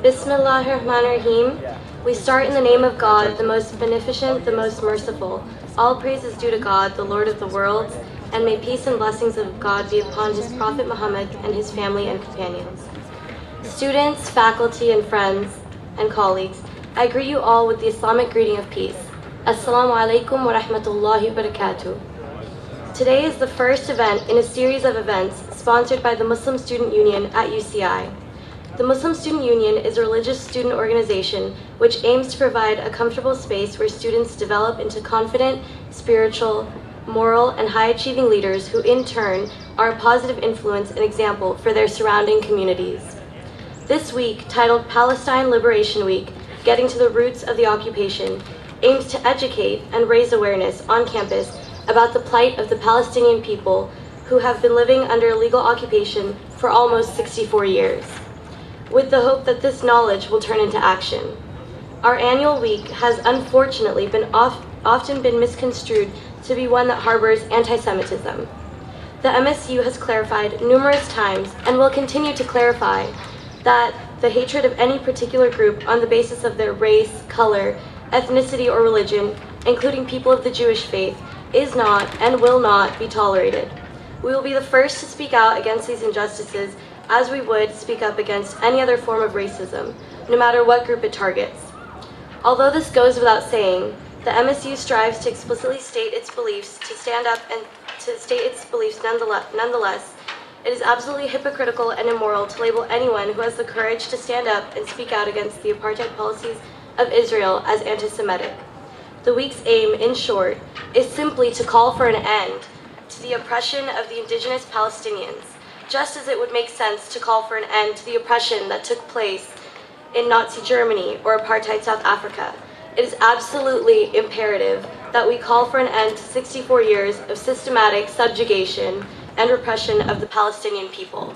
Bismillahirrahmanirrahim. We start in the name of God, the most beneficent, the most merciful. All praise is due to God, the Lord of the worlds, and may peace and blessings of God be upon his Prophet Muhammad and his family and companions. Students, faculty, and friends, and colleagues, I greet you all with the Islamic greeting of peace. Assalamu alaikum wa rahmatullahi wa barakatuh. Today is the first event in a series of events sponsored by the Muslim Student Union at UCI. The Muslim Student Union is a religious student organization which aims to provide a comfortable space where students develop into confident, spiritual, moral, and high-achieving leaders who in turn are a positive influence and example for their surrounding communities. This week, titled Palestine Liberation Week, Getting to the Roots of the Occupation, aims to educate and raise awareness on campus about the plight of the Palestinian people who have been living under illegal occupation for almost 64 years, with the hope that this knowledge will turn into action. Our annual week has unfortunately often been misconstrued to be one that harbors anti-Semitism. The MSU has clarified numerous times and will continue to clarify that the hatred of any particular group on the basis of their race, color, ethnicity, or religion, including people of the Jewish faith, is not and will not be tolerated. We will be the first to speak out against these injustices as we would speak up against any other form of racism, no matter what group it targets. Although this goes without saying, the MSU strives to explicitly state its beliefs, to stand up and to state its beliefs nonetheless, it is absolutely hypocritical and immoral to label anyone who has the courage to stand up and speak out against the apartheid policies of Israel as anti-Semitic. The week's aim, in short, is simply to call for an end to the oppression of the indigenous Palestinians, just as it would make sense to call for an end to the oppression that took place in Nazi Germany or apartheid South Africa. It is absolutely imperative that we call for an end to 64 years of systematic subjugation and repression of the Palestinian people.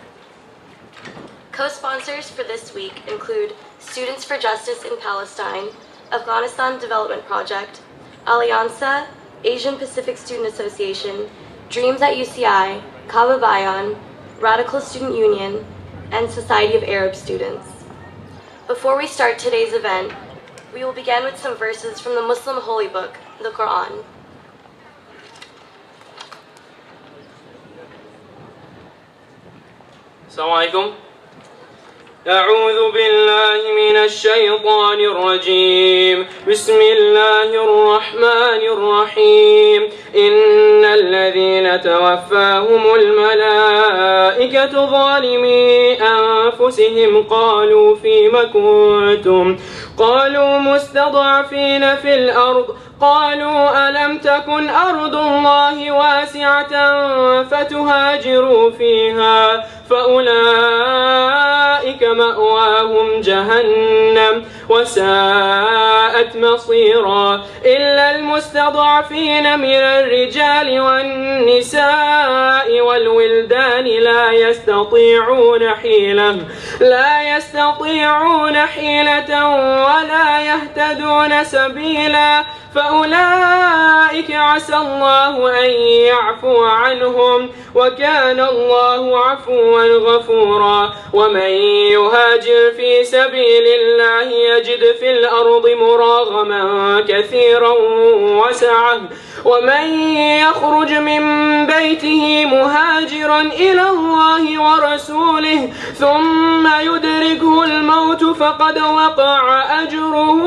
Co-sponsors for this week include Students for Justice in Palestine, Afghanistan Development Project, Alianza, Asian Pacific Student Association, Dreams at UCI, Kaba Bayan, Radical Student Union, and Society of Arab Students. Before we start today's event, we will begin with some verses from the Muslim holy book, the Quran. Assalamu alaikum. أعوذ بالله من الشيطان الرجيم بسم الله الرحمن الرحيم إن الذين توفاهم الملائكة ظالمي أنفسهم قالوا فيم كنتم قالوا مستضعفين في الأرض قالوا ألم تكن أرض الله واسعة فتهاجروا فيها فأولئك مأواهم جهنم وساءت مصيرا إلا المستضعفين من الرجال والنساء والولدان لا يستطيعون حيلة ولا يهتدون سبيلا فأولئك عسى الله أن يعفو عنهم وكان الله عفوا غفورا ومن يهاجر في سبيل الله يجد في الأرض مراغما كثيرا وسعة ومن يخرج من بيته مهاجرا إلى الله ورسوله ثم يدركه الموت فقد وقع أجره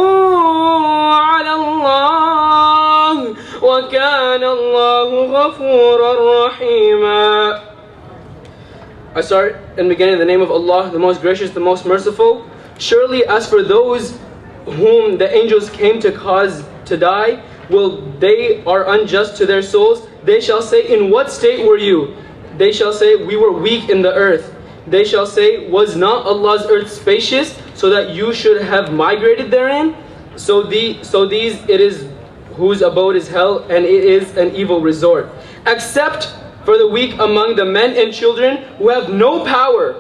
على الله وكان الله غفورا رحيما. I start and begin in the name of Allah, the most gracious, the most merciful. Surely as for those whom the angels came to cause to die, they are unjust to their souls. They shall say, in what state were you? They shall say, we were weak in the earth. They shall say, was not Allah's earth spacious, so that you should have migrated therein? So these it is whose abode is hell, and it is an evil resort. Except for the weak among the men and children who have no power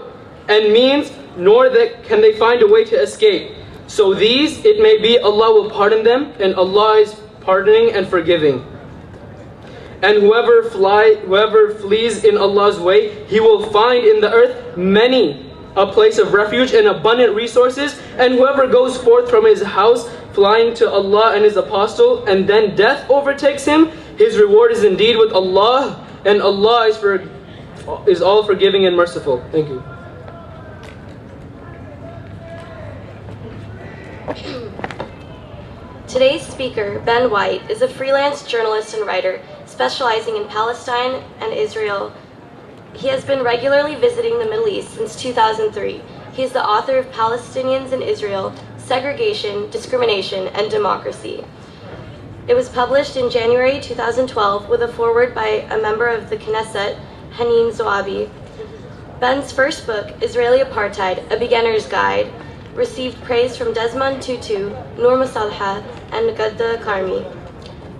and means, nor can they find a way to escape. So these, it may be, Allah will pardon them, and Allah is pardoning and forgiving. And whoever flees in Allah's way, He will find in the earth many a place of refuge and abundant resources, and whoever goes forth from his house flying to Allah and his apostle, and then death overtakes him, his reward is indeed with Allah, and Allah is all forgiving and merciful. Thank you. Today's speaker, Ben White, is a freelance journalist and writer specializing in Palestine and Israel. He has been regularly visiting the Middle East since 2003. He is the author of Palestinians in Israel, Segregation, Discrimination, and Democracy. It was published in January 2012 with a foreword by a member of the Knesset, Hanin Zoabi. Ben's first book, Israeli Apartheid, A Beginner's Guide, received praise from Desmond Tutu, Noor Masalha, and Gadda Karmi.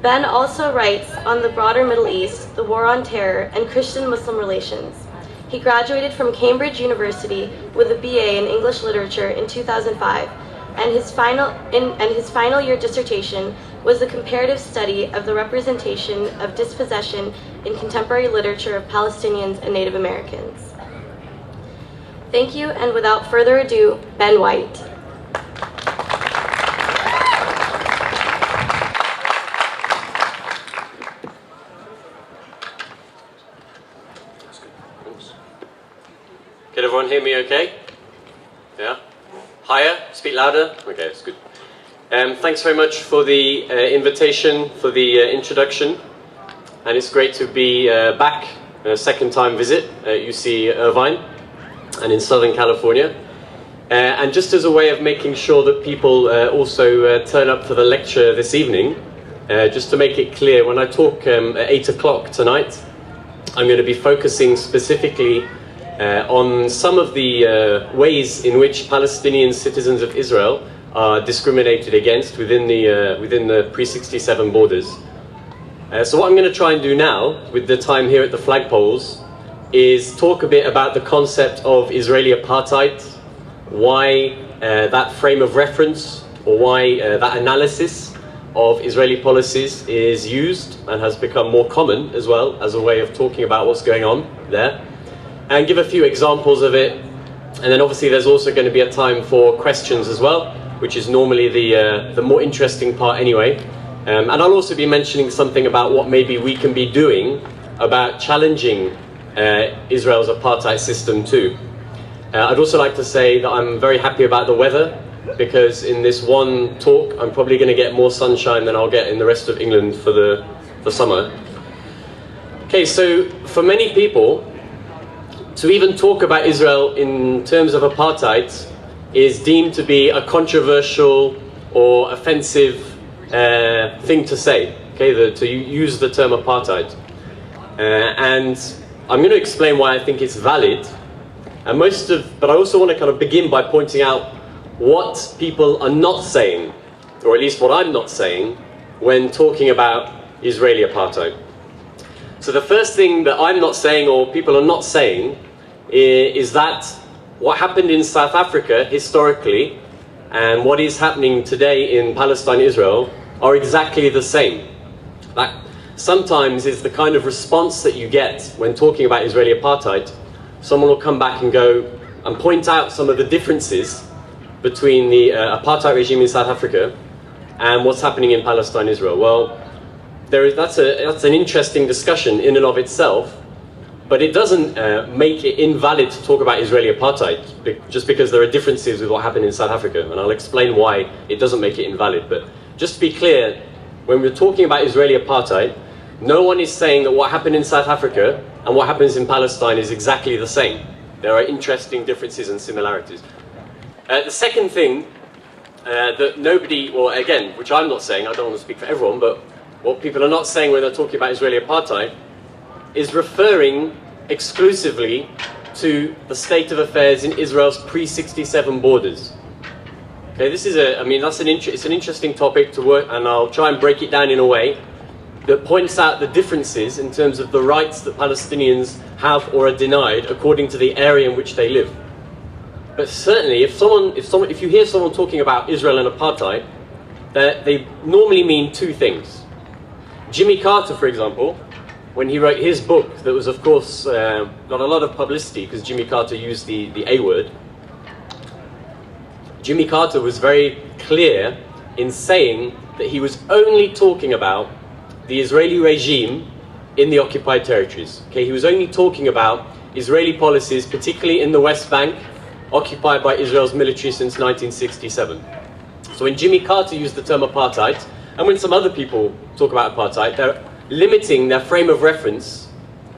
Ben also writes on the broader Middle East, the war on terror, and Christian-Muslim relations. He graduated from Cambridge University with a BA in English Literature in 2005, and his final year dissertation was a comparative study of the representation of dispossession in contemporary literature of Palestinians and Native Americans. Thank you, and without further ado, Ben White. Can everyone hear me okay? Yeah? Higher? Speak louder? Okay, that's good. Thanks very much for the invitation, for the introduction. And it's great to be back, a second time visit at UC Irvine and in Southern California. And just as a way of making sure that people also turn up for the lecture this evening, just to make it clear, when I talk at 8 o'clock tonight, I'm going to be focusing specifically on some of the ways in which Palestinian citizens of Israel are discriminated against within the pre-67 borders. So what I'm going to try and do now, with the time here at the flagpoles, is talk a bit about the concept of Israeli apartheid, why that frame of reference, or why that analysis of Israeli policies is used and has become more common as well as a way of talking about what's going on there, and give a few examples of it. And then obviously there's also going to be a time for questions as well, which is normally the more interesting part anyway. And I'll also be mentioning something about what maybe we can be doing about challenging Israel's apartheid system too. I'd also like to say that I'm very happy about the weather, because in this one talk I'm probably going to get more sunshine than I'll get in the rest of England for the summer. Okay, so for many people, to even talk about Israel in terms of apartheid is deemed to be a controversial or offensive thing to say, okay, to use the term apartheid. And I'm going to explain why I think it's valid. But I also want to kind of begin by pointing out what people are not saying, or at least what I'm not saying, when talking about Israeli apartheid. So the first thing that I'm not saying, or people are not saying, is that what happened in South Africa historically and what is happening today in Palestine, Israel, are exactly the same. That sometimes is the kind of response that you get when talking about Israeli apartheid. Someone will come back and go and point out some of the differences between the apartheid regime in South Africa and what's happening in Palestine, Israel. Well, that's an interesting discussion in and of itself, but it doesn't make it invalid to talk about Israeli apartheid just because there are differences with what happened in South Africa, and I'll explain why it doesn't make it invalid. But just to be clear, when we're talking about Israeli apartheid, no one is saying that what happened in South Africa and what happens in Palestine is exactly the same. There are interesting differences and similarities. The second thing that nobody, or again, which I'm not saying, I don't want to speak for everyone, but what people are not saying when they're talking about Israeli apartheid is referring exclusively to the state of affairs in Israel's pre-67 borders. Okay, this is it's an interesting topic to work, and I'll try and break it down in a way that points out the differences in terms of the rights that Palestinians have or are denied according to the area in which they live. But certainly, if you hear someone talking about Israel and apartheid, they normally mean two things. Jimmy Carter, for example, when he wrote his book, that was of course got a lot of publicity because Jimmy Carter used the A word, Jimmy Carter was very clear in saying that he was only talking about the Israeli regime in the occupied territories. Okay, he was only talking about Israeli policies, particularly in the West Bank, occupied by Israel's military since 1967. So when Jimmy Carter used the term apartheid, and when some other people talk about apartheid, they're limiting their frame of reference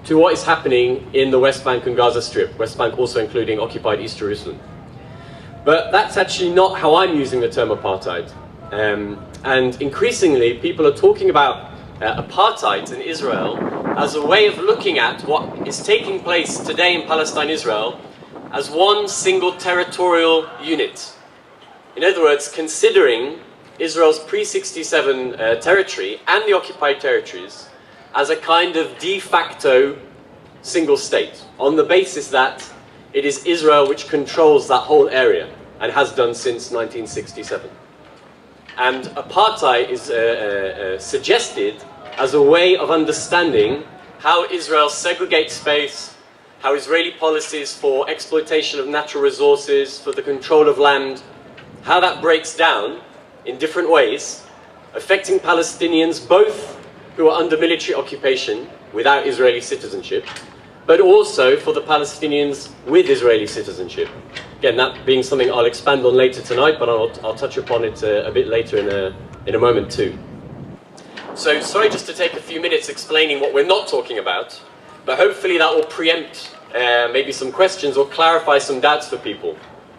to what is happening in the West Bank and Gaza Strip, West Bank also including occupied East Jerusalem. But that's actually not how I'm using the term apartheid. And increasingly, people are talking about apartheid in Israel as a way of looking at what is taking place today in Palestine, Israel, as one single territorial unit. In other words, considering Israel's pre-67 territory and the occupied territories as a kind of de facto single state, on the basis that it is Israel which controls that whole area and has done since 1967. And apartheid is suggested as a way of understanding how Israel segregates space, how Israeli policies for exploitation of natural resources, for the control of land, how that breaks down in different ways, affecting Palestinians both who are under military occupation without Israeli citizenship, but also for the Palestinians with Israeli citizenship. Again, that being something I'll expand on later tonight, but I'll touch upon it a bit later in a moment too. So sorry just to take a few minutes explaining what we're not talking about, but hopefully that will preempt maybe some questions or clarify some doubts for people.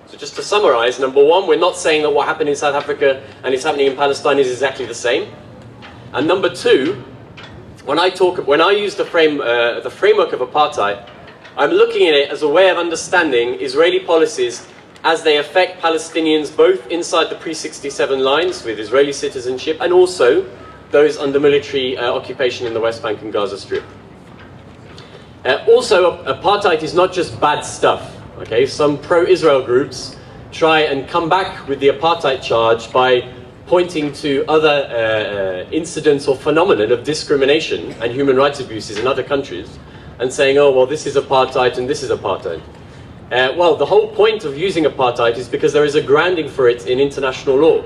So just to summarize, number one, we're not saying that what happened in South Africa and is happening in Palestine is exactly the same. And number two, when I use the framework of apartheid, I'm looking at it as a way of understanding Israeli policies as they affect Palestinians both inside the pre-67 lines with Israeli citizenship and also those under military occupation in the West Bank and Gaza Strip. Also, apartheid is not just bad stuff. Okay, some pro-Israel groups try and come back with the apartheid charge by pointing to other incidents or phenomenon of discrimination and human rights abuses in other countries and saying, oh, well, this is apartheid and this is apartheid. Well, the whole point of using apartheid is because there is a grounding for it in international law.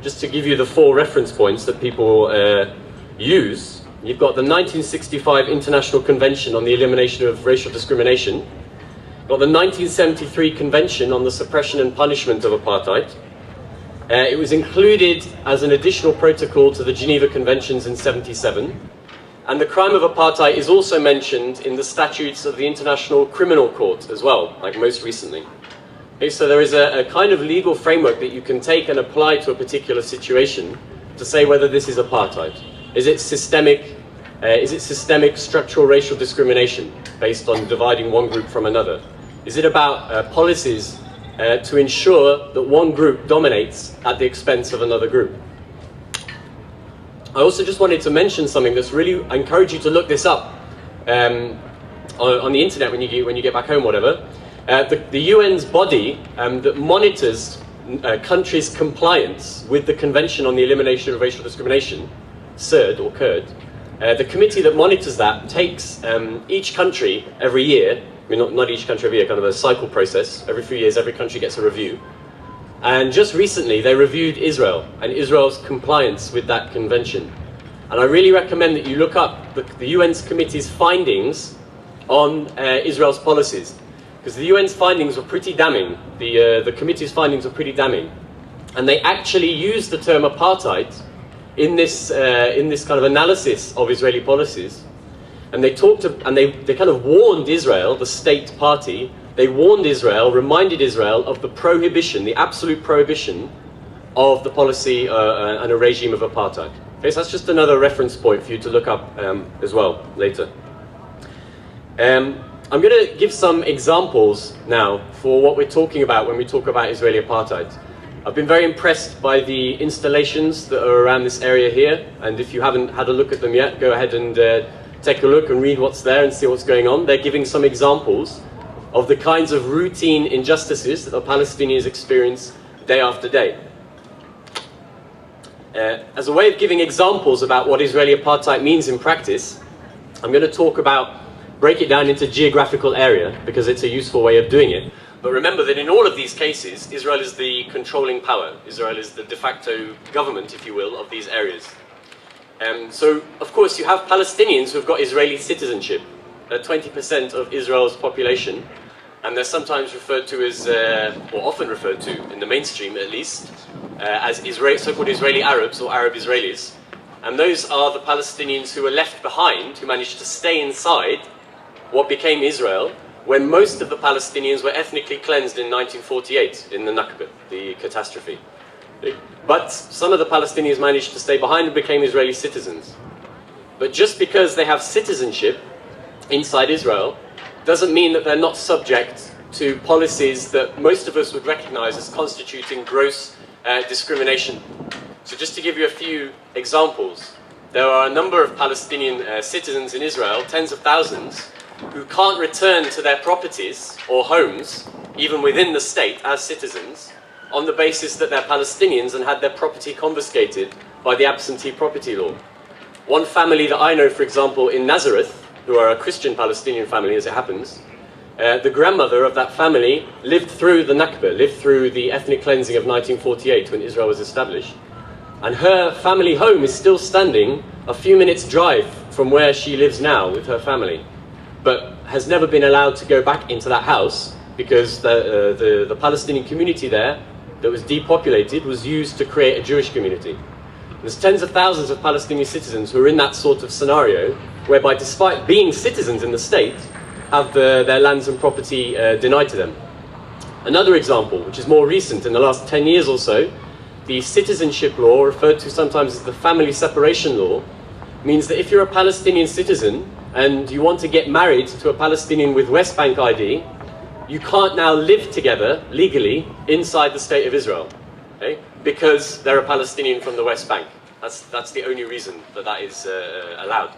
Just to give you the 4 reference points that people use, you've got the 1965 International Convention on the Elimination of Racial Discrimination, you've got the 1973 Convention on the Suppression and Punishment of Apartheid. It was included as an additional protocol to the Geneva Conventions in '77. And the crime of apartheid is also mentioned in the statutes of the International Criminal Court as well, like most recently. Okay, so there is a kind of legal framework that you can take and apply to a particular situation to say whether this is apartheid. Is it systemic structural racial discrimination based on dividing one group from another? Is it about policies to ensure that one group dominates at the expense of another group? I also just wanted to mention something that's really, I encourage you to look this up on the internet when you get back home, whatever. The UN's body that monitors countries' compliance with the Convention on the Elimination of Racial Discrimination, CERD or CURD, the committee that monitors that takes each country every year, I mean not each country every year, kind of a cycle process, every few years every country gets a review. And just recently they reviewed Israel and Israel's compliance with that convention. And I really recommend that you look up the UN's committee's findings on Israel's policies. Because the UN's findings were pretty damning. The committee's findings were pretty damning. And they actually used the term apartheid in this kind of analysis of Israeli policies. And they kind of warned Israel, the state party, they warned Israel, reminded Israel of the prohibition, the absolute prohibition of the policy and a regime of apartheid. Okay, so that's just another reference point for you to look up as well later. I'm going to give some examples now for what we're talking about when we talk about Israeli apartheid. I've been very impressed by the installations that are around this area here, and if you haven't had a look at them yet, go ahead and take a look and read what's there and see what's going on. They're giving some examples of the kinds of routine injustices that the Palestinians experience day after day. As a way of giving examples about what Israeli apartheid means in practice, I'm going to break it down into geographical area because it's a useful way of doing it. But remember that in all of these cases, Israel is the controlling power. Israel is the de facto government, if you will, of these areas. So, of course, you have Palestinians who've got Israeli citizenship. They're 20% of Israel's population, and they're sometimes referred to as, or often referred to, in the mainstream at least, as so-called Israeli Arabs or Arab Israelis. And those are the Palestinians who were left behind, who managed to stay inside what became Israel, when most of the Palestinians were ethnically cleansed in 1948 in the Nakba, the catastrophe. But some of the Palestinians managed to stay behind and became Israeli citizens. But just because they have citizenship inside Israel doesn't mean that they're not subject to policies that most of us would recognize as constituting gross discrimination. So just to give you a few examples, there are a number of Palestinian citizens in Israel, tens of thousands, who can't return to their properties or homes, even within the state as citizens, on the basis that they're Palestinians and had their property confiscated by the absentee property law. One family that I know, for example, in Nazareth, who are a Christian Palestinian family as it happens, the grandmother of that family lived through the Nakba, lived through the ethnic cleansing of 1948 when Israel was established. And her family home is still standing a few minutes' drive from where she lives now with her family, but has never been allowed to go back into that house because the Palestinian community there that was depopulated was used to create a Jewish community. There's tens of thousands of Palestinian citizens who are in that sort of scenario, whereby despite being citizens in the state, have their lands and property denied to them. Another example, which is more recent, in the last 10 years or so, the citizenship law, referred to sometimes as the family separation law, means that if you're a Palestinian citizen and you want to get married to a Palestinian with West Bank ID, you can't now live together legally inside the state of Israel, okay? Because they're a Palestinian from the West Bank. That's the only reason that is allowed.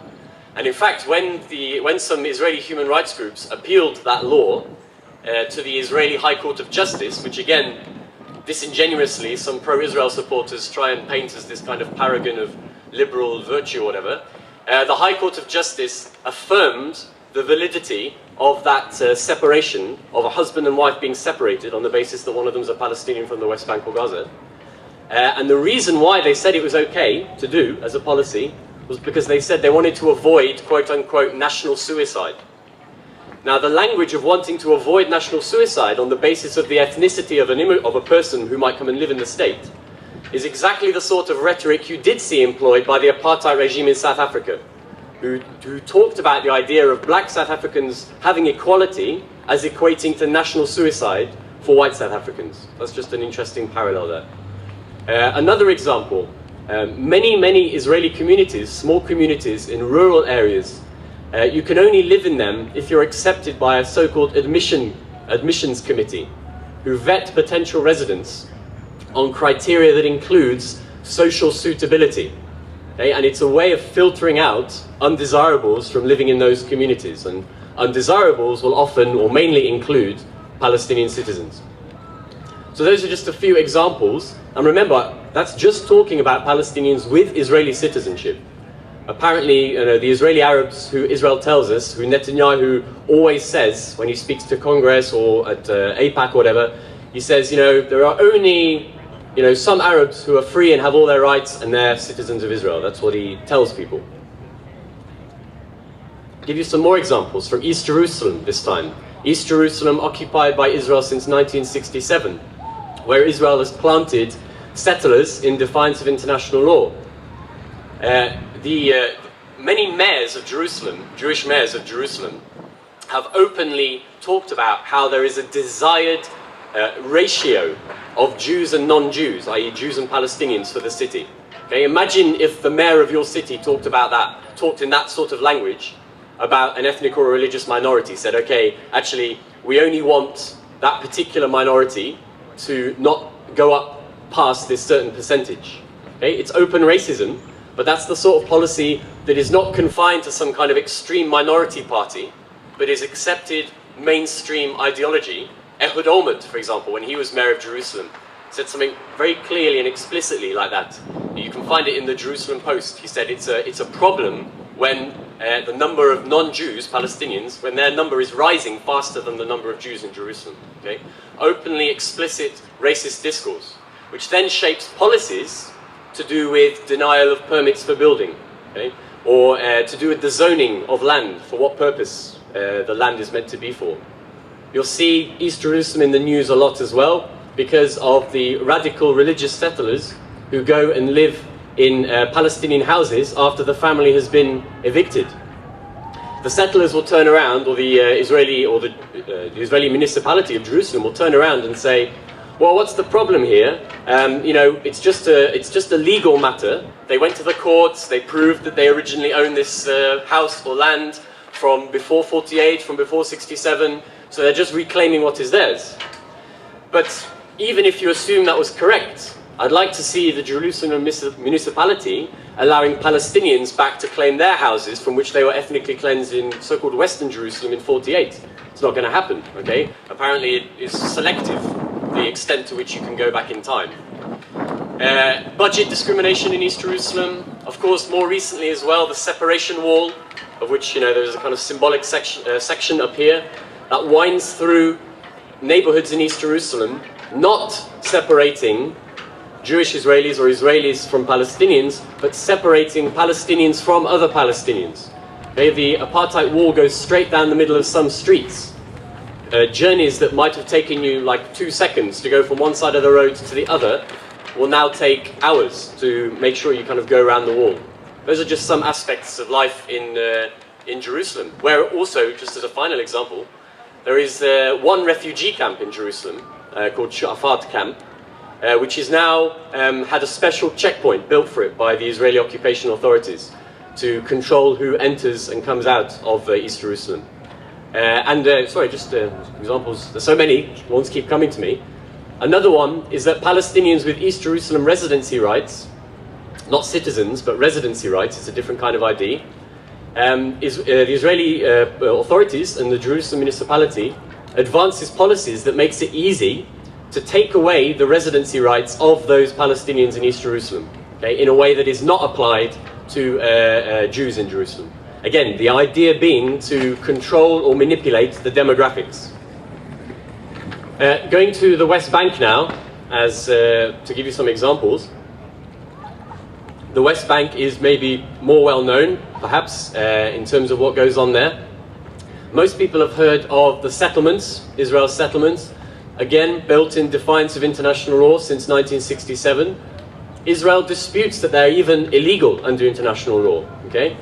And in fact, when some Israeli human rights groups appealed that law to the Israeli High Court of Justice, which again, disingenuously, some pro-Israel supporters try and paint as this kind of paragon of liberal virtue or whatever, the High Court of Justice affirmed the validity of that separation, of a husband and wife being separated on the basis that one of them is a Palestinian from the West Bank or Gaza. And the reason why they said it was okay to do as a policy was because they said they wanted to avoid, quote-unquote, national suicide. Now, the language of wanting to avoid national suicide on the basis of the ethnicity of a person who might come and live in the state is exactly the sort of rhetoric you did see employed by the apartheid regime in South Africa, who talked about the idea of black South Africans having equality as equating to national suicide for white South Africans. That's just an interesting parallel there. Another example, many Israeli communities, small communities in rural areas, you can only live in them if you're accepted by a so-called admissions committee, who vet potential residents on criteria that includes social suitability. Okay? And it's a way of filtering out undesirables from living in those communities. And undesirables will often or mainly include Palestinian citizens. So those are just a few examples. And remember, that's just talking about Palestinians with Israeli citizenship. Apparently, the Israeli Arabs who Israel tells us, who Netanyahu always says when he speaks to Congress or at AIPAC or whatever, he says, there are only some Arabs who are free and have all their rights and they're citizens of Israel. That's what he tells people. I'll give you some more examples from East Jerusalem this time. East Jerusalem occupied by Israel since 1967, where Israel has planted settlers in defiance of international law. Many mayors of Jerusalem, Jewish mayors of Jerusalem, have openly talked about how there is a desired ratio of Jews and non-Jews, i.e. Jews and Palestinians for the city. Okay, imagine if the mayor of your city talked in that sort of language about an ethnic or religious minority, said, okay, actually, we only want that particular minority to not go up past this certain percentage. Okay, it's open racism, but that's the sort of policy that is not confined to some kind of extreme minority party, but is accepted mainstream ideology. Ehud Olmert, for example, when he was mayor of Jerusalem, said something very clearly and explicitly like that. You can find it in the Jerusalem Post. He said it's a problem when the number of non-Jews, Palestinians, when their number is rising faster than the number of Jews in Jerusalem. Okay? Openly explicit racist discourse, which then shapes policies to do with denial of permits for building, okay? Or to do with the zoning of land, for what purpose the land is meant to be for. You'll see East Jerusalem in the news a lot as well, because of the radical religious settlers who go and live in Palestinian houses after the family has been evicted. The settlers will turn around, or the Israeli municipality of Jerusalem will turn around and say, well, what's the problem here? You know, it's just a legal matter. They went to the courts, they proved that they originally owned this house or land from before 48, from before 67, so they're just reclaiming what is theirs. But even if you assume that was correct, I'd like to see the Jerusalem municipality allowing Palestinians back to claim their houses from which they were ethnically cleansed in so-called Western Jerusalem in 48. It's not going to happen, okay? Apparently it is selective, the extent to which you can go back in time. Budget discrimination in East Jerusalem, of course, more recently as well, the separation wall, of which, you know, there's a kind of symbolic section up here that winds through neighborhoods in East Jerusalem, not separating Jewish Israelis or Israelis from Palestinians, but separating Palestinians from other Palestinians. Okay, the apartheid wall goes straight down the middle of some streets. Journeys that might have taken you like 2 seconds to go from one side of the road to the other will now take hours to make sure you kind of go around the wall. Those are just some aspects of life in Jerusalem, where also, just as a final example, there is one refugee camp in Jerusalem called Shu'afat camp, which is now had a special checkpoint built for it by the Israeli occupation authorities to control who enters and comes out of East Jerusalem. Sorry, just examples, there's so many, ones keep coming to me. Another one is that Palestinians with East Jerusalem residency rights, not citizens, but residency rights, it's a different kind of ID, the Israeli authorities and the Jerusalem municipality advances policies that makes it easy to take away the residency rights of those Palestinians in East Jerusalem, okay, in a way that is not applied to Jews in Jerusalem. Again, the idea being to control or manipulate the demographics. Going to the West Bank now, as to give you some examples. The West Bank is maybe more well known, perhaps, in terms of what goes on there. Most people have heard of the settlements, Israel's settlements, again built in defiance of international law since 1967. Israel disputes that they're even illegal under international law, okay?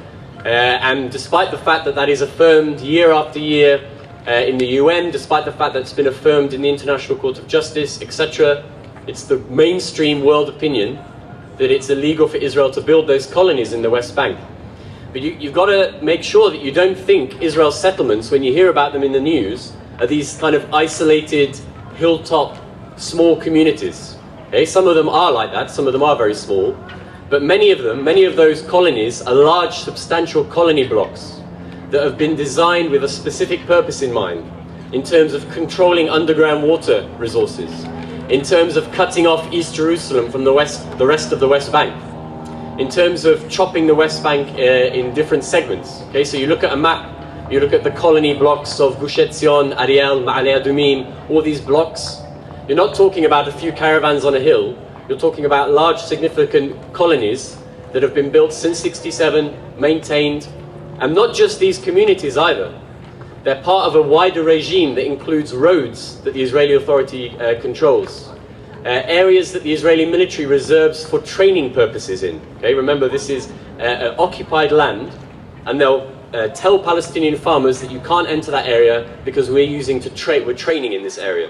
And despite the fact that that is affirmed year after year in the UN, despite the fact that it's been affirmed in the International Court of Justice, etc., it's the mainstream world opinion that it's illegal for Israel to build those colonies in the West Bank. But you've got to make sure that you don't think Israel's settlements, when you hear about them in the news, are these kind of isolated, hilltop, small communities. Okay? Some of them are like that, some of them are very small, but many of those colonies are large, substantial colony blocks that have been designed with a specific purpose in mind, in terms of controlling underground water resources, in terms of cutting off East Jerusalem from the rest of the West Bank, in terms of chopping the West Bank in different segments. Okay, so you look at a map, you look at the colony blocks of Gush Etzion, Ariel, Ma'ale Adumim, all these blocks. You're not talking about a few caravans on a hill, you're talking about large, significant colonies that have been built since '67, maintained, and not just these communities either. They're part of a wider regime that includes roads that the Israeli Authority controls, areas that the Israeli military reserves for training purposes in. Okay, remember, this is occupied land, and they'll tell Palestinian farmers that you can't enter that area because we're training in this area.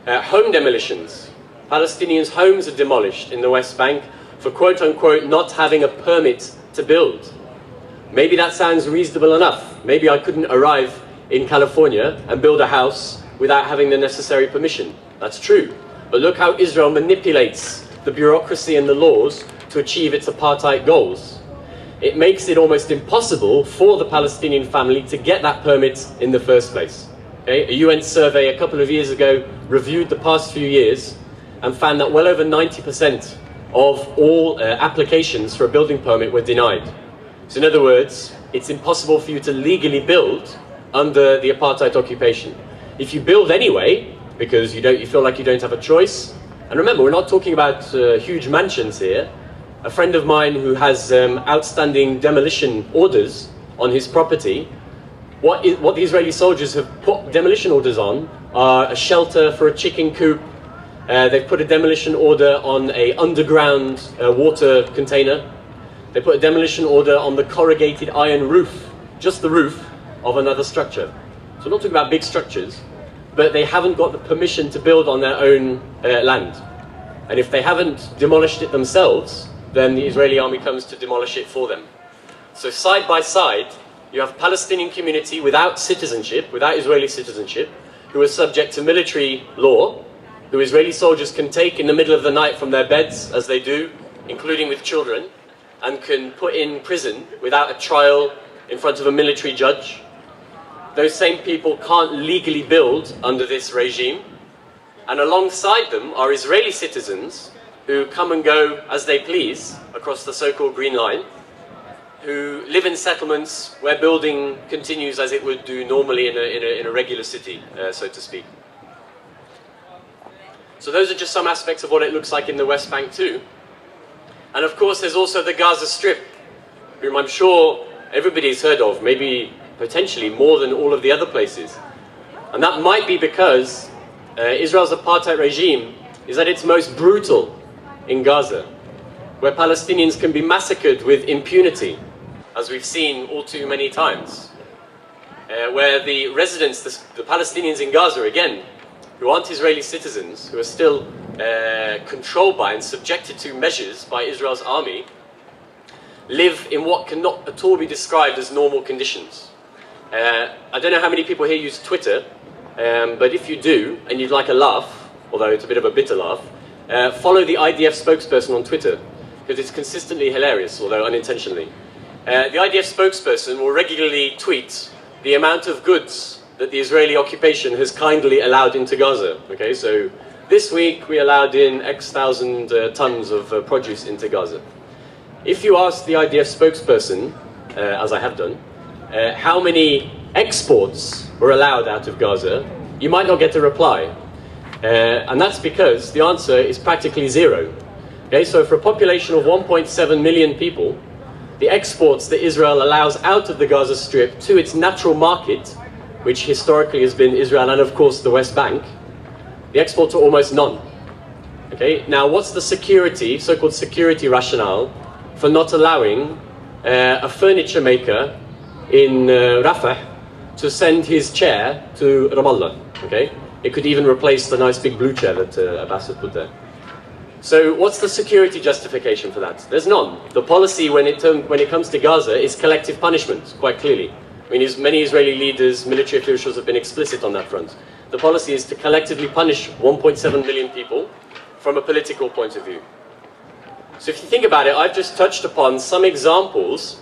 Home demolitions. Palestinians' homes are demolished in the West Bank for quote-unquote not having a permit to build. Maybe that sounds reasonable enough. Maybe I couldn't arrive in California and build a house without having the necessary permission. That's true. But look how Israel manipulates the bureaucracy and the laws to achieve its apartheid goals. It makes it almost impossible for the Palestinian family to get that permit in the first place. Okay? A UN survey a couple of years ago reviewed the past few years and found that well over 90% of all applications for a building permit were denied. So in other words, it's impossible for you to legally build under the apartheid occupation. If you build anyway, because you feel like you don't have a choice, and remember, we're not talking about huge mansions here. A friend of mine who has outstanding demolition orders on his property, what the Israeli soldiers have put demolition orders on are a shelter for a chicken coop. They've put a demolition order on an underground water container. They put a demolition order on the corrugated iron roof, just the roof of another structure. So we're not talking about big structures, but they haven't got the permission to build on their own land. And if they haven't demolished it themselves, then the Israeli army comes to demolish it for them. So side by side, you have a Palestinian community without citizenship, without Israeli citizenship, who are subject to military law, who Israeli soldiers can take in the middle of the night from their beds, as they do, including with children, and can put in prison without a trial in front of a military judge. Those same people can't legally build under this regime. And alongside them are Israeli citizens who come and go as they please across the so-called Green Line, who live in settlements where building continues as it would do normally in a regular city, so to speak. So those are just some aspects of what it looks like in the West Bank too. And of course there's also the Gaza Strip, whom I'm sure everybody's heard of, maybe potentially more than all of the other places. And that might be because Israel's apartheid regime is at its most brutal in Gaza, where Palestinians can be massacred with impunity, as we've seen all too many times. Where the residents, the Palestinians in Gaza, again, who aren't Israeli citizens, who are still controlled by and subjected to measures by Israel's army, live in what cannot at all be described as normal conditions. I don't know how many people here use Twitter, but if you do, and you'd like a laugh, although it's a bit of a bitter laugh, follow the IDF spokesperson on Twitter, because it's consistently hilarious, although unintentionally. The IDF spokesperson will regularly tweet the amount of goods that the Israeli occupation has kindly allowed into Gaza. Okay, so this week we allowed in X thousand tons of produce into Gaza. If you ask the IDF spokesperson, as I have done, how many exports were allowed out of Gaza, you might not get a reply. And that's because the answer is practically zero. Okay, so for a population of 1.7 million people, the exports that Israel allows out of the Gaza Strip to its natural market, which historically has been Israel and of course the West Bank, the exports are almost none. Okay, now what's the security, so-called security rationale, for not allowing a furniture maker in Rafah to send his chair to Ramallah? Okay, it could even replace the nice big blue chair that Abbas had put there. So what's the security justification for that? There's none. The policy when it comes to Gaza is collective punishment, quite clearly. I mean, many Israeli leaders, military officials have been explicit on that front. The policy is to collectively punish 1.7 million people from a political point of view. So if you think about it, I've just touched upon some examples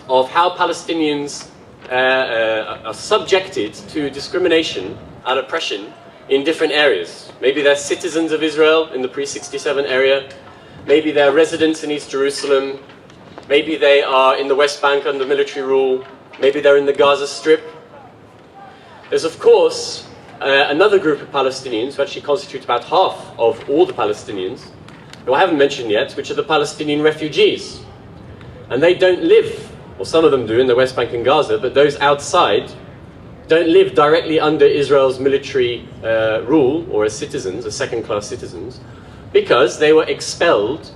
of how Palestinians are subjected to discrimination and oppression in different areas. Maybe they're citizens of Israel in the pre-67 area. Maybe they're residents in East Jerusalem. Maybe they are in the West Bank under military rule. Maybe they're in the Gaza Strip. There's, of course, another group of Palestinians who actually constitute about half of all the Palestinians, who I haven't mentioned yet, which are the Palestinian refugees. And they don't live, or some of them do, in the West Bank and Gaza, but those outside don't live directly under Israel's military rule or as citizens, as second-class citizens, because they were expelled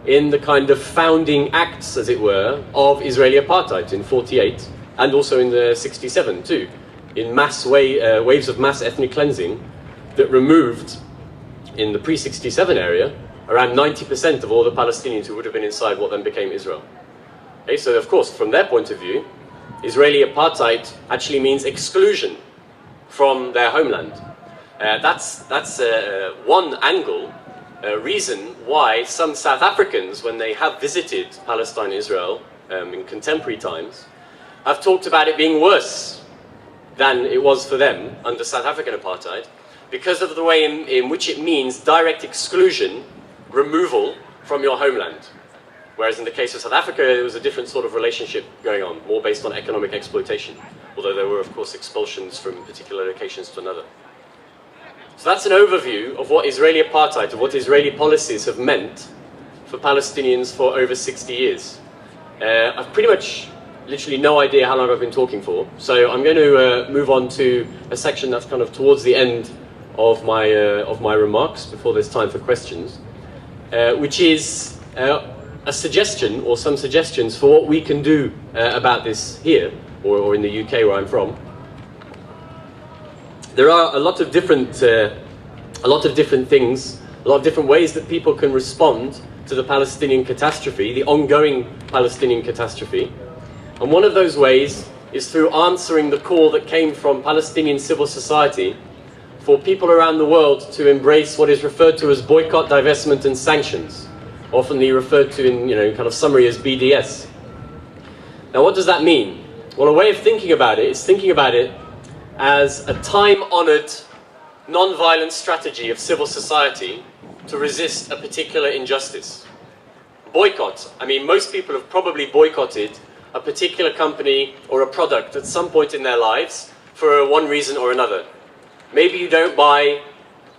in the kind of founding acts, as it were, of Israeli apartheid in 48 and also in the 67 too, in mass waves of mass ethnic cleansing that removed, in the pre-67 area, around 90% of all the Palestinians who would have been inside what then became Israel. Okay, so of course, from their point of view, Israeli apartheid actually means exclusion from their homeland. That's one angle, reason why some South Africans, when they have visited Palestine and Israel in contemporary times, have talked about it being worse than it was for them under South African apartheid, because of the way in which it means direct exclusion, removal from your homeland. Whereas in the case of South Africa, there was a different sort of relationship going on, more based on economic exploitation, although there were, of course, expulsions from particular locations to another. So that's an overview of what Israeli apartheid, of what Israeli policies have meant for Palestinians for over 60 years. I've pretty much literally no idea how long I've been talking for, so I'm going to move on to a section that's kind of towards the end of my remarks, before there's time for questions, which is a suggestion, or some suggestions, for what we can do about this here, or in the UK where I'm from. There are a lot of different things, a lot of different ways that people can respond to the Palestinian catastrophe, the ongoing Palestinian catastrophe. And one of those ways is through answering the call that came from Palestinian civil society for people around the world to embrace what is referred to as boycott, divestment and sanctions, oftenly referred to in kind of summary as BDS. Now what does that mean? Well, a way of thinking about it is thinking about it as a time-honored, non-violent strategy of civil society to resist a particular injustice. Boycott. I mean, most people have probably boycotted a particular company or a product at some point in their lives for one reason or another. Maybe you don't buy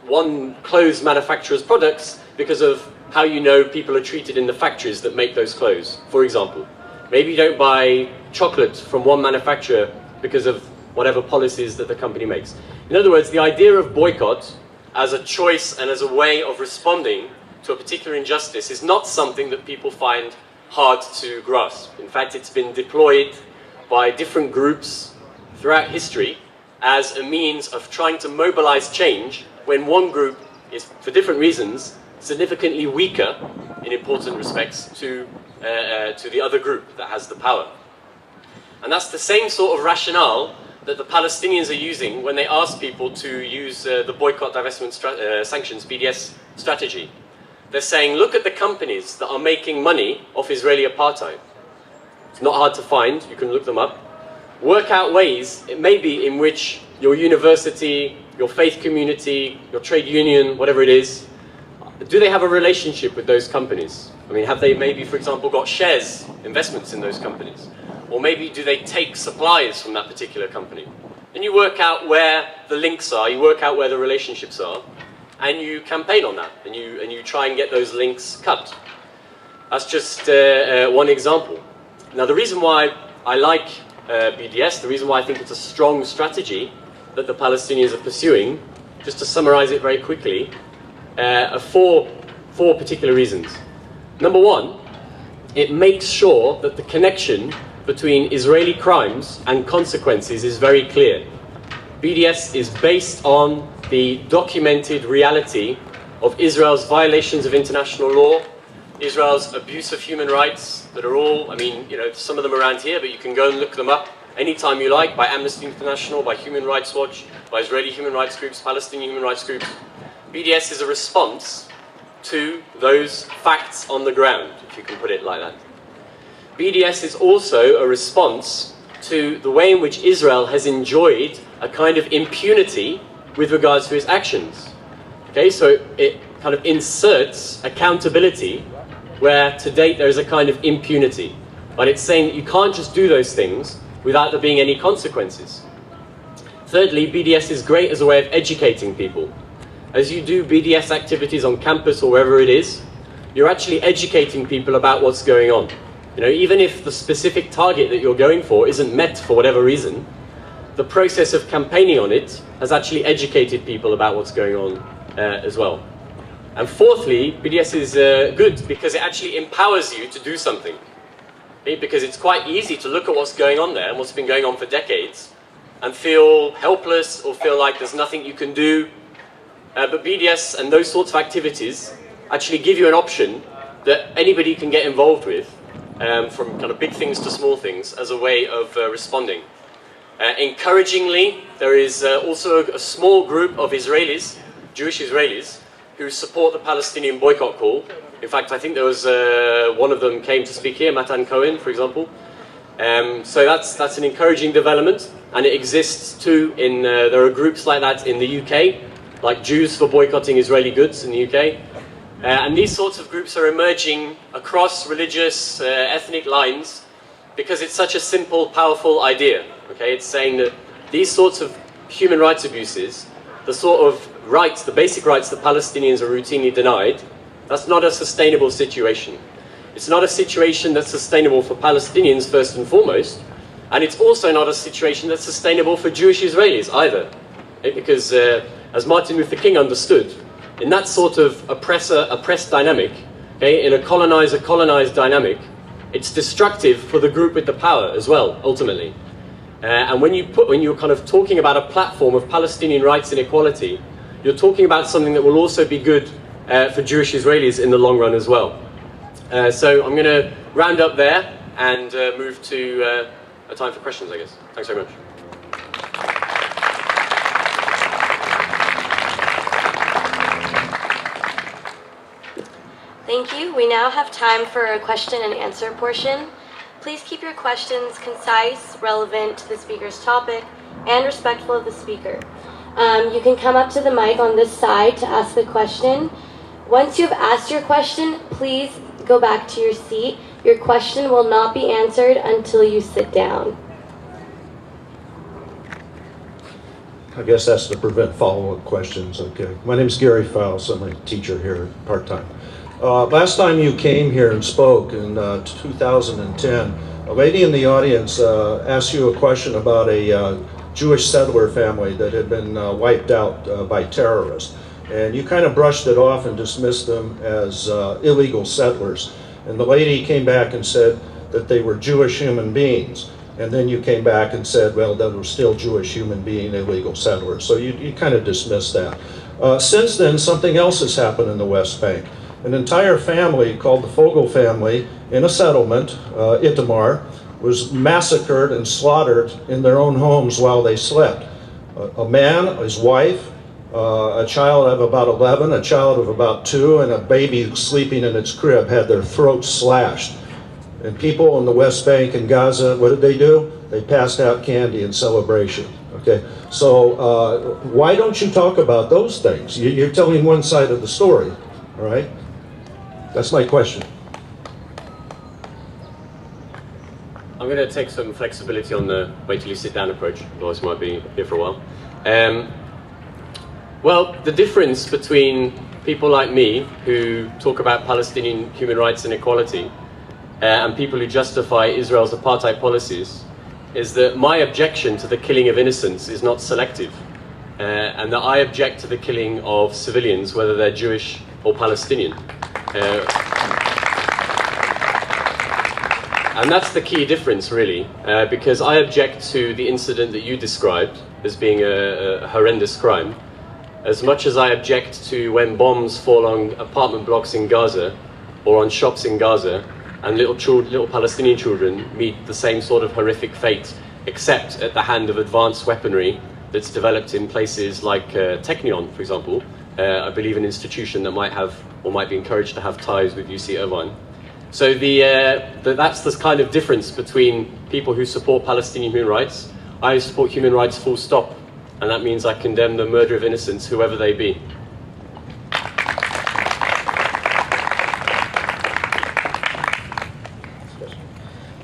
one clothes manufacturer's products because of how you know people are treated in the factories that make those clothes, for example. Maybe you don't buy chocolate from one manufacturer because of whatever policies that the company makes. In other words, the idea of boycott as a choice and as a way of responding to a particular injustice is not something that people find hard to grasp. In fact, it's been deployed by different groups throughout history as a means of trying to mobilize change when one group is, for different reasons, significantly weaker in important respects to the other group that has the power. And that's the same sort of rationale that the Palestinians are using when they ask people to use the boycott, divestment, sanctions, BDS strategy. They're saying, look at the companies that are making money off Israeli apartheid. It's not hard to find, you can look them up. Work out ways, it may be, in which your university, your faith community, your trade union, whatever it is, do they have a relationship with those companies? I mean, have they maybe, for example, got shares, investments in those companies? Or maybe do they take supplies from that particular company? And you work out where the links are, you work out where the relationships are, and you campaign on that, and you try and get those links cut. That's just one example. Now, the reason why I like BDS, the reason why I think it's a strong strategy that the Palestinians are pursuing, just to summarize it very quickly, are four particular reasons. Number one, it makes sure that the connection between Israeli crimes and consequences is very clear. BDS is based on the documented reality of Israel's violations of international law, Israel's abuse of human rights that are all, I mean, some of them around here, but you can go and look them up anytime you like, by Amnesty International, by Human Rights Watch, by Israeli human rights groups, Palestinian human rights groups. BDS is a response to those facts on the ground, if you can put it like that. BDS is also a response to the way in which Israel has enjoyed a kind of impunity with regards to its actions. Okay, so it kind of inserts accountability where to date there is a kind of impunity. But it's saying that you can't just do those things without there being any consequences. Thirdly, BDS is great as a way of educating people. As you do BDS activities on campus or wherever it is, you're actually educating people about what's going on. Even if the specific target that you're going for isn't met for whatever reason, the process of campaigning on it has actually educated people about what's going on as well. And fourthly, BDS is good because it actually empowers you to do something. Okay? Because it's quite easy to look at what's going on there and what's been going on for decades and feel helpless or feel like there's nothing you can do. But BDS and those sorts of activities actually give you an option that anybody can get involved with, from kind of big things to small things, as a way of responding. Encouragingly, there is also a small group of Israelis, Jewish Israelis, who support the Palestinian boycott call. In fact, I think there was one of them came to speak here, Matan Cohen, for example. So that's an encouraging development, and it exists too there are groups like that in the UK, like Jews for boycotting Israeli goods in the UK. And these sorts of groups are emerging across religious, ethnic lines because it's such a simple, powerful idea. Okay? It's saying that these sorts of human rights abuses, the sort of rights, the basic rights that Palestinians are routinely denied, that's not a sustainable situation. It's not a situation that's sustainable for Palestinians first and foremost, and it's also not a situation that's sustainable for Jewish Israelis either. Okay? Because as Martin Luther King understood, in that sort of oppressed dynamic, okay, in a colonized dynamic, it's destructive for the group with the power as well, ultimately. And when you're kind of talking about a platform of Palestinian rights and equality, you're talking about something that will also be good for Jewish Israelis in the long run as well. So I'm going to round up there and move to a time for questions, I guess. Thanks very much. Thank you. We now have time for a question and answer portion. Please keep your questions concise, relevant to the speaker's topic, and respectful of the speaker. You can come up to the mic on this side to ask the question. Once you've asked your question, please go back to your seat. Your question will not be answered until you sit down. I guess that's to prevent follow-up questions. Okay. My name is Gary Faust. I'm a teacher here part-time. Last time you came here and spoke in 2010, a lady in the audience asked you a question about a Jewish settler family that had been wiped out by terrorists. And you kind of brushed it off and dismissed them as illegal settlers. And the lady came back and said that they were Jewish human beings. And then you came back and said, well, they were still Jewish human being illegal settlers. So you kind of dismissed that. Since then, something else has happened in the West Bank. An entire family called the Fogel family in a settlement, Itamar, was massacred and slaughtered in their own homes while they slept. A man, his wife, a child of about 11, a child of about 2, and a baby sleeping in its crib had their throats slashed. And people in the West Bank and Gaza, what did they do? They passed out candy in celebration. Okay, so why don't you talk about those things? You're telling one side of the story, all right? That's my question. I'm going to take some flexibility on the wait till you sit down approach, otherwise I might be here for a while. Well, the difference between people like me who talk about Palestinian human rights and equality and people who justify Israel's apartheid policies is that my objection to the killing of innocents is not selective, and that I object to the killing of civilians, whether they're Jewish or Palestinian. And that's the key difference, really, because I object to the incident that you described as being a horrendous crime, as much as I object to when bombs fall on apartment blocks in Gaza or on shops in Gaza, and little Palestinian children meet the same sort of horrific fate, except at the hand of advanced weaponry that's developed in places like Technion, for example, I believe an institution that might have or might be encouraged to have ties with UC Irvine. So that's the kind of difference between people who support Palestinian human rights. I support human rights full stop, and that means I condemn the murder of innocents, whoever they be.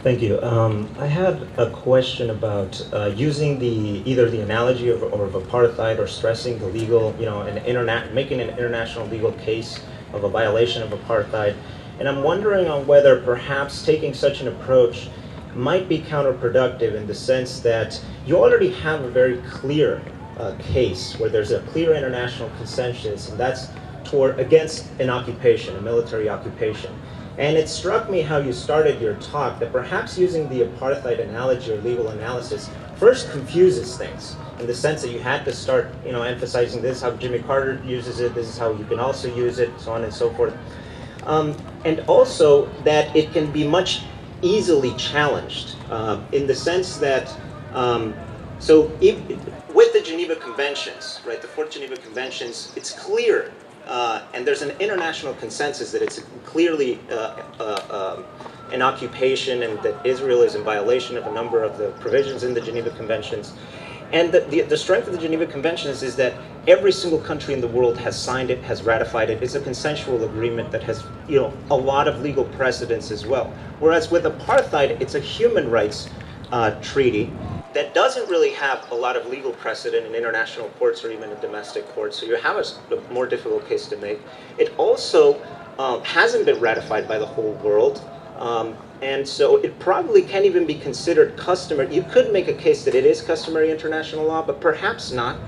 Thank you. I had a question about using either the analogy of apartheid or stressing the legal, making an international legal case of a violation of apartheid. And I'm wondering on whether perhaps taking such an approach might be counterproductive in the sense that you already have a very clear case where there's a clear international consensus, and that's against an occupation, a military occupation. And it struck me how you started your talk that perhaps using the apartheid analogy or legal analysis first confuses things in the sense that you had to start, emphasizing this, how Jimmy Carter uses it, this is how you can also use it, so on and so forth. And also that it can be much easily challenged in the sense that, with the Geneva Conventions, right, the Fourth Geneva Conventions, it's clear and there's an international consensus that it's clearly an occupation and that Israel is in violation of a number of the provisions in the Geneva Conventions. And the strength of the Geneva Conventions is that every single country in the world has signed it, has ratified it. It's a consensual agreement that has, a lot of legal precedence as well. Whereas with apartheid, it's a human rights treaty that doesn't really have a lot of legal precedent in international courts or even in domestic courts, so you have a more difficult case to make. It also hasn't been ratified by the whole world, and so it probably can't even be considered customary. You could make a case that it is customary international law, but perhaps not.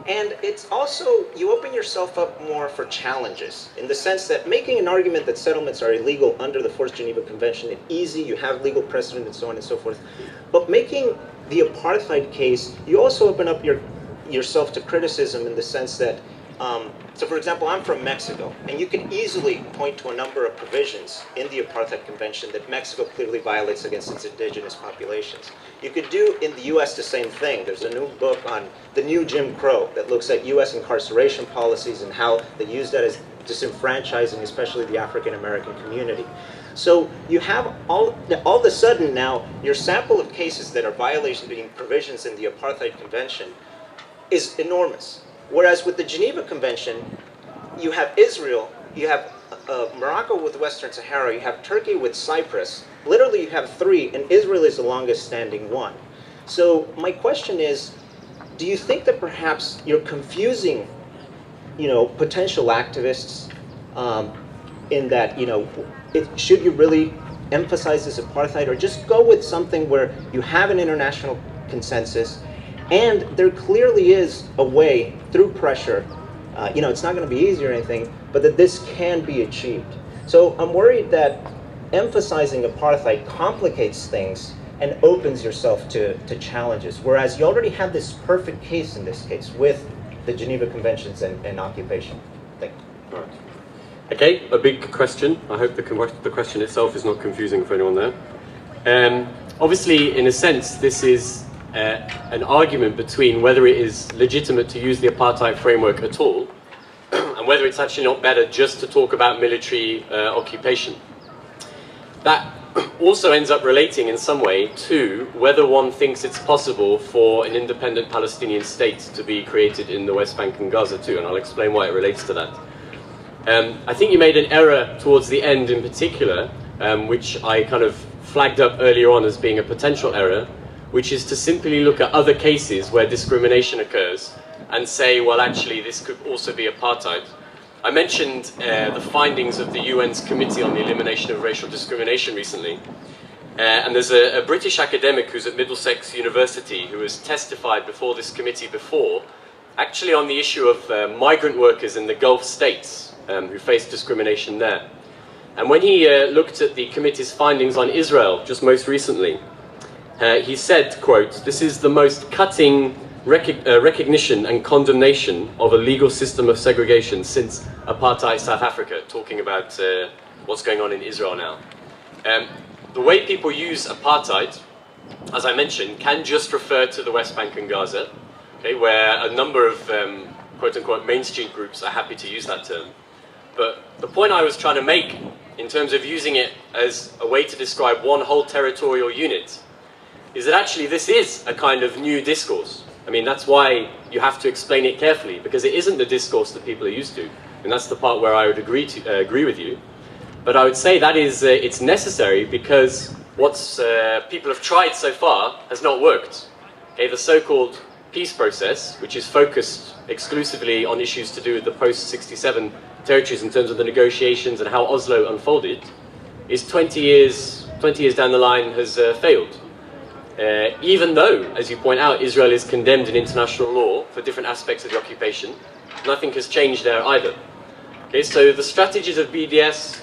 And it's also, you open yourself up more for challenges, in the sense that making an argument that settlements are illegal under the Fourth Geneva Convention is easy, you have legal precedent and so on and so forth. But making the apartheid case, you also open up yourself to criticism in the sense that, so for example, I'm from Mexico, and you can easily point to a number of provisions in the Apartheid Convention that Mexico clearly violates against its indigenous populations. You could do in the US the same thing. There's a new book on the new Jim Crow that looks at US incarceration policies and how they use that as disenfranchising, especially the African American community. So you have all of a sudden now, your sample of cases that are violating provisions in the Apartheid Convention is enormous. Whereas with the Geneva Convention, you have Israel, you have Morocco with Western Sahara, you have Turkey with Cyprus. Literally you have three, and Israel is the longest standing one. So my question is, do you think that perhaps you're confusing, potential activists in that, should you really emphasize this apartheid, or just go with something where you have an international consensus and there clearly is a way through pressure, it's not going to be easy or anything, but that this can be achieved. So I'm worried that emphasizing apartheid complicates things and opens yourself to challenges, whereas you already have this perfect case in this case with the Geneva Conventions and occupation. Thank you. All right. Okay, a big question. I hope the question itself is not confusing for anyone there. Obviously, in a sense, this is an argument between whether it is legitimate to use the apartheid framework at all, and whether it's actually not better just to talk about military occupation. That also ends up relating in some way to whether one thinks it's possible for an independent Palestinian state to be created in the West Bank and Gaza too, and I'll explain why it relates to that. I think you made an error towards the end in particular, which I kind of flagged up earlier on as being a potential error, which is to simply look at other cases where discrimination occurs and say, well, actually, this could also be apartheid. I mentioned the findings of the UN's Committee on the Elimination of Racial Discrimination recently. And there's a British academic who's at Middlesex University who has testified before this committee before, actually on the issue of migrant workers in the Gulf states who face discrimination there. And when he looked at the committee's findings on Israel just most recently, he said, quote, "This is the most cutting recognition and condemnation of a legal system of segregation since apartheid South Africa," talking about what's going on in Israel now. The way people use apartheid, as I mentioned, can just refer to the West Bank and Gaza, okay, where a number of quote-unquote mainstream groups are happy to use that term. But the point I was trying to make in terms of using it as a way to describe one whole territorial unit is that actually this is a kind of new discourse. I mean, that's why you have to explain it carefully, because it isn't the discourse that people are used to. And that's the part where I would agree with you. But I would say that is it's necessary because what people have tried so far has not worked. Okay, the so-called peace process, which is focused exclusively on issues to do with the post-67 territories in terms of the negotiations and how Oslo unfolded, is 20 years down the line has failed. Even though, as you point out, Israel is condemned in international law for different aspects of the occupation, nothing has changed there either. Okay, so the strategies of BDS,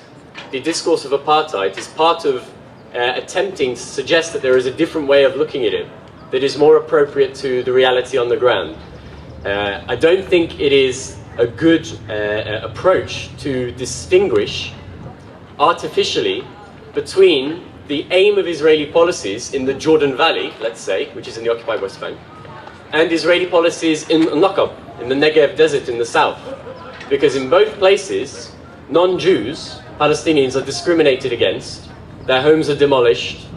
the discourse of apartheid, is part of attempting to suggest that there is a different way of looking at it that is more appropriate to the reality on the ground. I don't think it is a good approach to distinguish artificially between the aim of Israeli policies in the Jordan Valley, let's say, which is in the occupied West Bank, and Israeli policies in Nakab, in the Negev desert in the south. Because in both places, non-Jews, Palestinians, are discriminated against, their homes are demolished,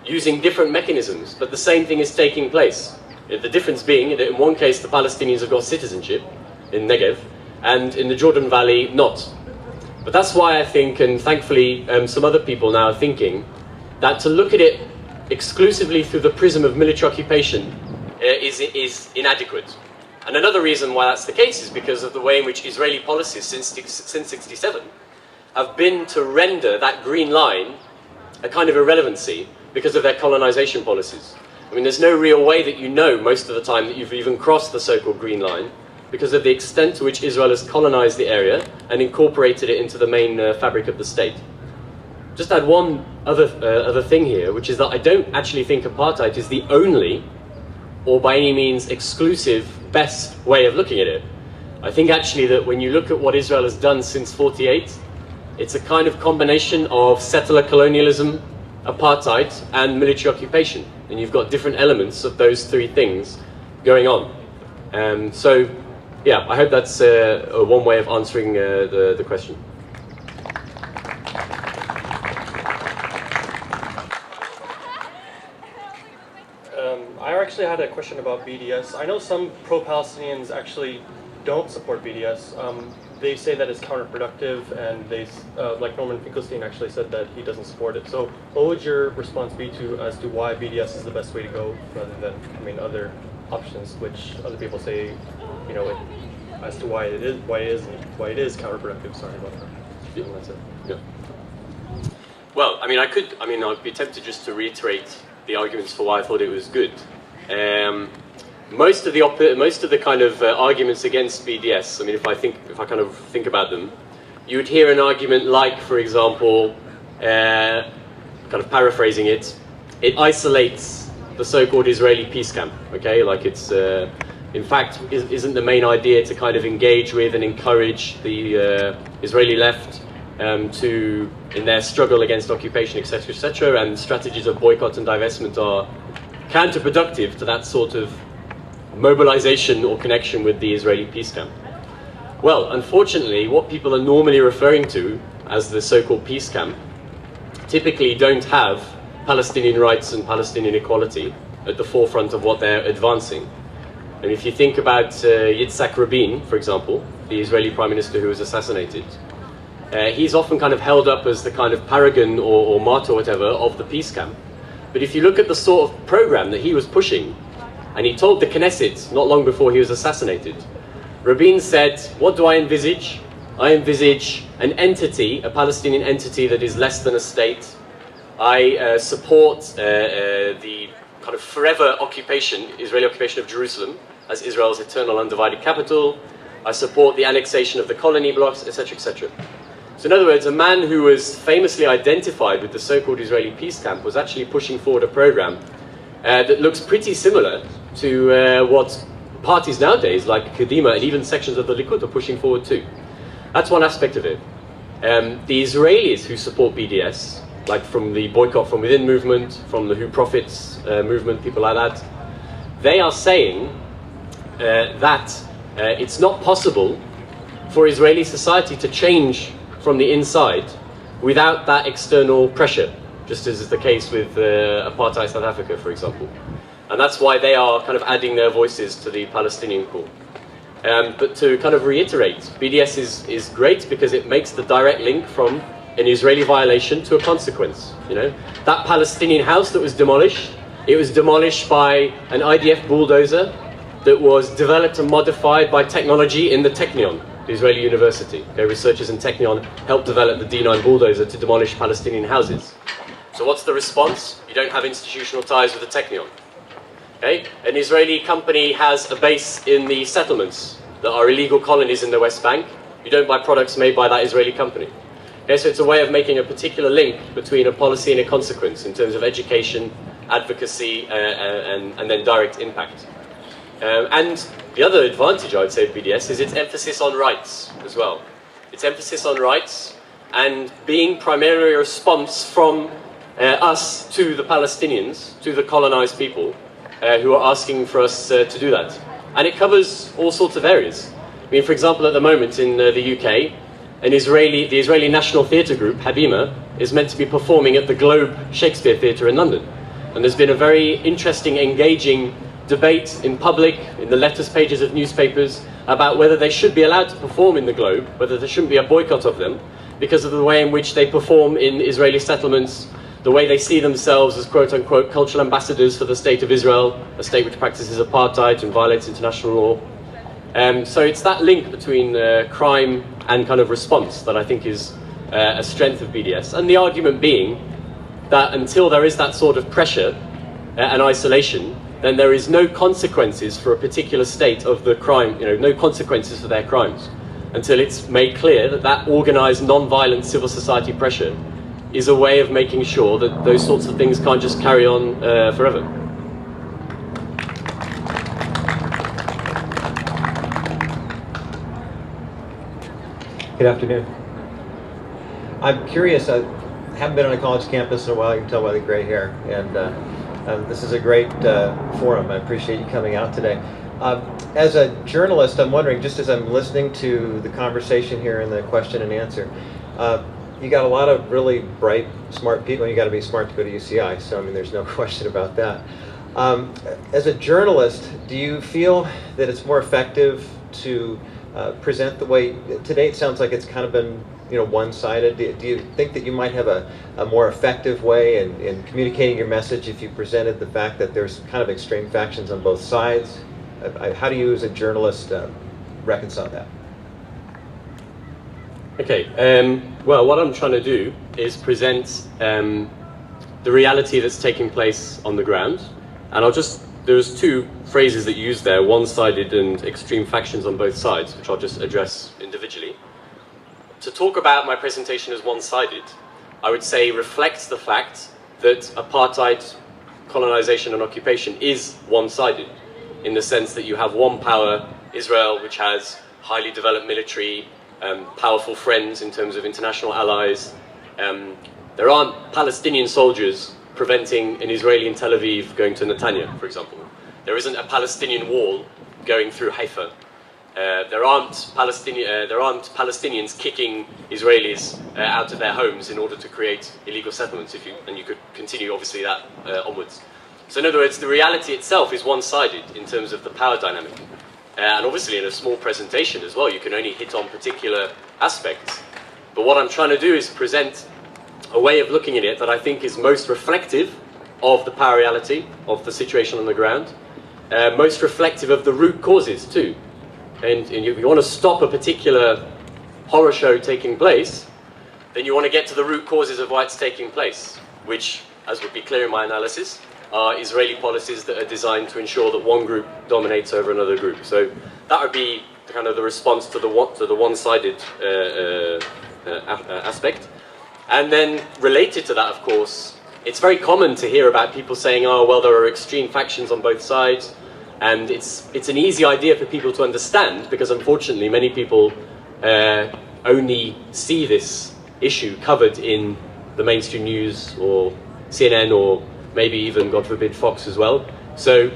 using different mechanisms, but the same thing is taking place. The difference being that in one case the Palestinians have got citizenship, in Negev, and in the Jordan Valley, not. But that's why I think, and thankfully some other people now are thinking, that to look at it exclusively through the prism of military occupation is inadequate. And another reason why that's the case is because of the way in which Israeli policies since 67 have been to render that green line a kind of irrelevancy because of their colonization policies. I mean, there's no real way that you know most of the time that you've even crossed the so-called green line because of the extent to which Israel has colonized the area and incorporated it into the main fabric of the state. Just add one other thing here, which is that I don't actually think apartheid is the only, or by any means exclusive, best way of looking at it. I think actually that when you look at what Israel has done since '48, it's a kind of combination of settler colonialism, apartheid, and military occupation. And you've got different elements of those three things going on. So, yeah, I hope that's one way of answering the question. I actually had a question about BDS. I know some pro-Palestinians actually don't support BDS. They say that it's counterproductive, and they, like Norman Finkelstein actually said that he doesn't support it. So what would your response be as to why BDS is the best way to go rather than, I mean, other options, which other people say, you know, as to why it is counterproductive? Sorry about that. Yeah, that's it. Yeah. Well, I mean, I'd be tempted just to reiterate the arguments for why I thought it was good. Most of the kind of arguments against BDS, I mean, if I kind of think about them, you would hear an argument like, for example, kind of paraphrasing it isolates the so-called Israeli peace camp. Okay, like it's in fact isn't the main idea to kind of engage with and encourage the Israeli left in their struggle against occupation, etc., etc., and strategies of boycott and divestment are counterproductive to that sort of mobilization or connection with the Israeli peace camp. Well, unfortunately, what people are normally referring to as the so-called peace camp typically don't have Palestinian rights and Palestinian equality at the forefront of what they're advancing. And if you think about Yitzhak Rabin, for example, the Israeli prime minister who was assassinated, he's often kind of held up as the kind of paragon or martyr or whatever of the peace camp. But if you look at the sort of program that he was pushing, and he told the Knesset not long before he was assassinated, Rabin said, what do I envisage? I envisage an entity, a Palestinian entity that is less than a state. I support the kind of forever occupation, Israeli occupation of Jerusalem as Israel's eternal undivided capital. I support the annexation of the colony blocks, etc., etc. So in other words, a man who was famously identified with the so-called Israeli peace camp was actually pushing forward a program that looks pretty similar to what parties nowadays, like Kadima and even sections of the Likud, are pushing forward too. That's one aspect of it. The Israelis who support BDS, like from the Boycott from Within movement, from the Who Profits movement, people like that, they are saying that it's not possible for Israeli society to change from the inside without that external pressure, just as is the case with apartheid South Africa, for example. And that's why they are kind of adding their voices to the Palestinian call. But to kind of reiterate, BDS is great because it makes the direct link from an Israeli violation to a consequence. You know, that Palestinian house that was demolished, it was demolished by an IDF bulldozer that was developed and modified by technology in the Technion, the Israeli university. Okay, researchers in Technion helped develop the D9 bulldozer to demolish Palestinian houses. So what's the response? You don't have institutional ties with the Technion. Okay? An Israeli company has a base in the settlements that are illegal colonies in the West Bank. You don't buy products made by that Israeli company. Okay, so it's a way of making a particular link between a policy and a consequence in terms of education, advocacy, and then direct impact. And the other advantage, I would say, of BDS is its emphasis on rights as well. Its emphasis on rights and being primarily a response from us to the Palestinians, to the colonized people, who are asking for us to do that. And it covers all sorts of areas. I mean, for example, at the moment in the UK, the Israeli National Theatre Group, Habima, is meant to be performing at the Globe Shakespeare Theatre in London. And there's been a very interesting, engaging debate in public, in the letters pages of newspapers, about whether they should be allowed to perform in the globe, whether there shouldn't be a boycott of them, because of the way in which they perform in Israeli settlements, the way they see themselves as quote-unquote cultural ambassadors for the state of Israel, a state which practices apartheid and violates international law. So it's that link between crime and kind of response that I think is a strength of BDS, and the argument being that until there is that sort of pressure and isolation, then there is no consequences for a particular state of the crime, no consequences for their crimes, until it's made clear that that organised, non-violent civil society pressure is a way of making sure that those sorts of things can't just carry on forever. Good afternoon. I'm curious, I haven't been on a college campus in a while, you can tell by the gray hair, and this is a great forum. I appreciate you coming out today. As a journalist, I'm wondering, just as I'm listening to the conversation here and the question and answer, you got a lot of really bright, smart people, and you got to be smart to go to UCI, so I mean, there's no question about that. As a journalist, do you feel that it's more effective to present the way, today it sounds like it's kind of been one-sided. Do you think that you might have a more effective way in communicating your message if you presented the fact that there's kind of extreme factions on both sides? How do you as a journalist reconcile that? Okay, well, what I'm trying to do is present the reality that's taking place on the ground, and there's two phrases that you use there, one-sided and extreme factions on both sides, which I'll just address individually. To talk about my presentation as one-sided, I would say reflects the fact that apartheid, colonization and occupation is one-sided, in the sense that you have one power, Israel, which has highly developed military, powerful friends in terms of international allies. There aren't Palestinian soldiers preventing an Israeli in Tel Aviv going to Netanya, for example. There isn't a Palestinian wall going through Haifa. There aren't Palestinians kicking Israelis out of their homes in order to create illegal settlements, and you could continue obviously that onwards. So in other words, the reality itself is one-sided in terms of the power dynamic. And obviously in a small presentation as well, you can only hit on particular aspects. But what I'm trying to do is present a way of looking at it that I think is most reflective of the power reality, of the situation on the ground, most reflective of the root causes too. And if you want to stop a particular horror show taking place, then you want to get to the root causes of why it's taking place, which, as would be clear in my analysis, are Israeli policies that are designed to ensure that one group dominates over another group. So that would be kind of the response to the one-sided aspect. And then related to that, of course, it's very common to hear about people saying, oh, well, there are extreme factions on both sides. And it's an easy idea for people to understand, because unfortunately many people only see this issue covered in the mainstream news or CNN or maybe even, God forbid, Fox as well. So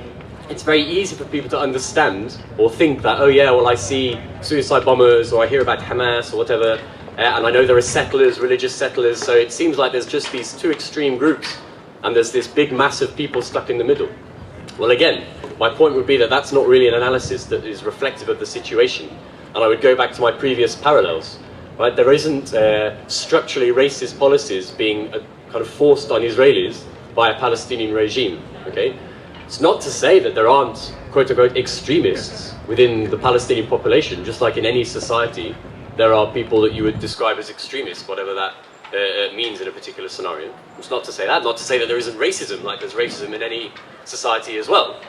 it's very easy for people to understand or think that, oh yeah, well I see suicide bombers or I hear about Hamas or whatever, and I know there are settlers, religious settlers, so it seems like there's just these two extreme groups and there's this big mass of people stuck in the middle. Well again, my point would be that that's not really an analysis that is reflective of the situation, and I would go back to my previous parallels. Right? There isn't structurally racist policies being kind of forced on Israelis by a Palestinian regime. Okay? It's not to say that there aren't quote-unquote extremists within the Palestinian population. Just like in any society, there are people that you would describe as extremists, whatever that means in a particular scenario. It's not to say that. Not to say that there isn't racism, like there's racism in any society as well.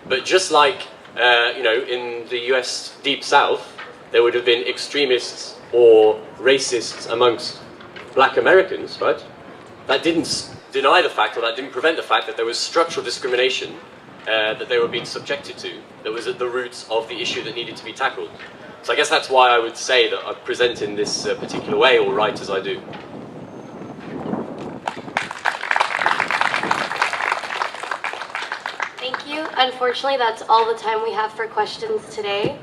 But just like, in the US Deep South, there would have been extremists or racists amongst black Americans, right? That didn't deny the fact, or that didn't prevent the fact that there was structural discrimination that they were being subjected to, that was at the roots of the issue that needed to be tackled. So I guess that's why I would say that I present in this particular way, or write as I do. Thank you. Unfortunately, that's all the time we have for questions today.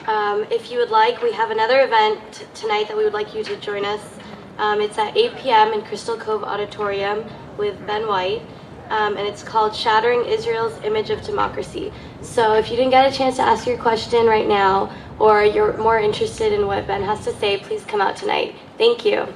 If you would like, we have another event tonight that we would like you to join us. It's at 8 p.m. in Crystal Cove Auditorium with Ben White. and it's called Shattering Israel's Image of Democracy. So if you didn't get a chance to ask your question right now, or you're more interested in what Ben has to say, please come out tonight. Thank you.